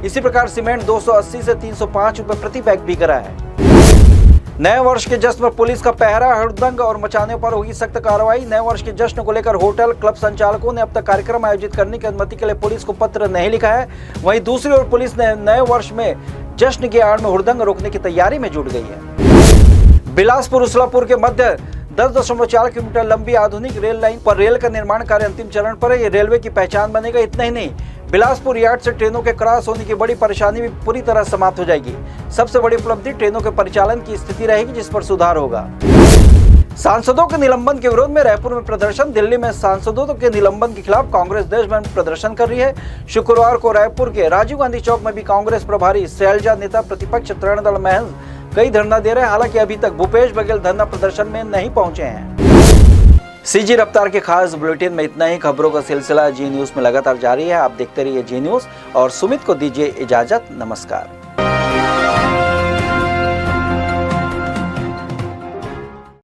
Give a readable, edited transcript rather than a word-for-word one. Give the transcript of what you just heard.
इसी प्रकार सीमेंट 280 से 305 रुपए प्रति बैग बिक रहा है। नए वर्ष के जश्न पर पुलिस का पहरा, हुड़दंग और मचाने पर होगी सख्त कार्रवाई। नए वर्ष के जश्न को लेकर होटल क्लब संचालकों ने अब तक कार्यक्रम आयोजित करने की अनुमति के लिए पुलिस को पत्र नहीं लिखा है। वहीं दूसरी ओर पुलिस ने नए वर्ष में जश्न की आड़ में हुड़दंग रोकने की तैयारी में जुट गई है। बिलासपुर उसलापुर के मध्य 10.4 किलोमीटर लंबी आधुनिक रेल लाइन पर रेल का निर्माण कार्य अंतिम चरण पर है। ये रेलवे की पहचान बनेगा। इतना ही नहीं, बिलासपुर यार्ड से ट्रेनों के क्रॉस होने की बड़ी परेशानी भी पूरी तरह समाप्त हो जाएगी। सबसे बड़ी उपलब्धि ट्रेनों के परिचालन की स्थिति रहेगी, जिस पर सुधार होगा। सांसदों के निलंबन के विरोध में रायपुर में प्रदर्शन। दिल्ली में सांसदों के निलंबन के खिलाफ कांग्रेस देश भर में प्रदर्शन कर रही है। शुक्रवार को रायपुर के राजीव गांधी चौक में भी कांग्रेस प्रभारी शैलजा, नेता प्रतिपक्ष तृणदल महंत कई धरना दे रहे हैं। हालांकि अभी तक भूपेश बघेल धरना प्रदर्शन में नहीं पहुंचे हैं। सीजी रफ्तार के खास बुलेटिन में इतना ही। खबरों का सिलसिला जी न्यूज में लगातार जारी है। आप देखते रहिए जी न्यूज और सुमित को दीजिए इजाजत। नमस्कार।